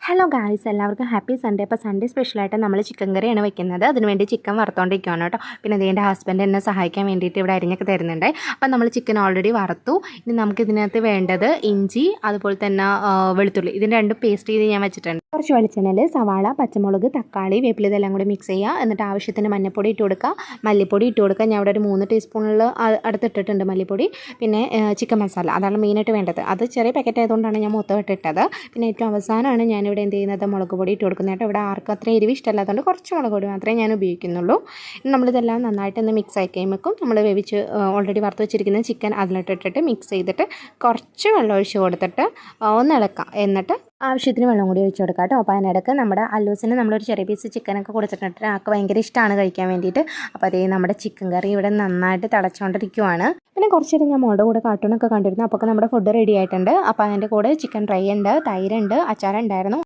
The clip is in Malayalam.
ഹലോ ഗായ്സ്, എല്ലാവർക്കും ഹാപ്പി സൺഡേ. അപ്പോൾ സൺഡേ സ്പെഷ്യലായിട്ട് നമ്മൾ ചിക്കൻ കറിയാണ് വെക്കുന്നത്. അതിനുവേണ്ടി ചിക്കൻ വറുത്തോണ്ടിരിക്കുകയാണ് കേട്ടോ. പിന്നെ എൻ്റെ ഹസ്ബൻഡ് എന്നെ സഹായിക്കാൻ വേണ്ടിയിട്ട് ഇവിടെ അരിഞ്ഞൊക്കെ തരുന്നുണ്ട്. അപ്പം നമ്മൾ ചിക്കൻ ഓൾറെഡി വറുത്തു. ഇനി നമുക്ക് ഇതിനകത്ത് വേണ്ടത് ഇഞ്ചി, അതുപോലെ തന്നെ വെളുത്തുള്ളി, ഇതിൻ്റെ രണ്ടും പേസ്റ്റ് ചെയ്ത് ഞാൻ വെച്ചിട്ടുണ്ട്. കുറച്ച് വെളിച്ചെണ്ണയിൽ സവാള, പച്ചമുളക്, തക്കാളി, വേപ്പില ഇതെല്ലാം കൂടി മിക്സ് ചെയ്യുക. എന്നിട്ട് ആവശ്യത്തിന് മഞ്ഞൾപ്പൊടി ഇട്ട് കൊടുക്കുക, മല്ലിപ്പൊടി ഇട്ട് കൊടുക്കുക. ഞാൻ ഇവിടെ ഒരു 3 ടീസ്പൂണിൽ അടുത്തിട്ടിട്ടുണ്ട് മല്ലിപ്പൊടി. പിന്നെ ചിക്കൻ മസാല, അതാണ് മെയിനായിട്ട് വേണ്ടത്. അത് ചെറിയ പാക്കറ്റ് ആയതുകൊണ്ടാണ് ഞാൻ മൊത്തം ഇട്ടിട്ടത്. പിന്നെ ഏറ്റവും അവസാനമാണ് ഞാൻ ഇവിടെ എന്ത് ചെയ്യുന്നത്, മുളക് പൊടി ഇട്ട് കൊടുക്കുന്നത് കേട്ടോ. ഇവിടെ ആർക്കും അത്ര എരിവ് ഇഷ്ടമല്ലാത്തതുകൊണ്ട് കുറച്ച് മുളക് പൊടി മാത്രമേ ഞാൻ ഉപയോഗിക്കുന്നുള്ളൂ. നമ്മളിതെല്ലാം നന്നായിട്ടൊന്ന് മിക്സ് ആക്കി കഴിയുമ്പോൾ നമ്മൾ വേവിച്ച് ഓൾറെഡി വറുത്ത് വെച്ചിരിക്കുന്ന ചിക്കൻ അതിലിട്ടിട്ട് മിക്സ് ചെയ്തിട്ട് കുറച്ച് വെള്ളം ഒഴിച്ച് കൊടുത്തിട്ട് ഒന്ന് ഇളക്കാം. എന്നിട്ട് ആവശ്യത്തിന് വെള്ളം കൂടി ഒഴിച്ച് കൊടുക്കാം കേട്ടോ. അപ്പോൾ അതിനിടയ്ക്ക് നമ്മുടെ അല്ലൂസിന് നമ്മളൊരു ചെറിയ പീസ് ചിക്കനൊക്കെ കൊടുത്തിട്ടുണ്ട്. ആൾക്ക് ഭയങ്കര ഇഷ്ടമാണ് കഴിക്കാൻ വേണ്ടിയിട്ട്. അപ്പോൾ അതേ നമ്മുടെ ചിക്കൻ കറി ഇവിടെ നന്നായിട്ട് തിളച്ചുകൊണ്ടിരിക്കുവാണ്. പിന്നെ കുറച്ച് നേരം ഞാൻ മോളുടെ കൂടെ കാർട്ടൂണൊക്കെ കണ്ടിരുന്നു. അപ്പോൾ നമ്മുടെ ഫുഡ് റെഡി ആയിട്ടുണ്ട്. അപ്പോൾ അതിൻ്റെ കൂടെ ചിക്കൻ ഫ്രൈ ഉണ്ട്, തൈരുണ്ട്, അച്ചാറുണ്ടായിരുന്നു.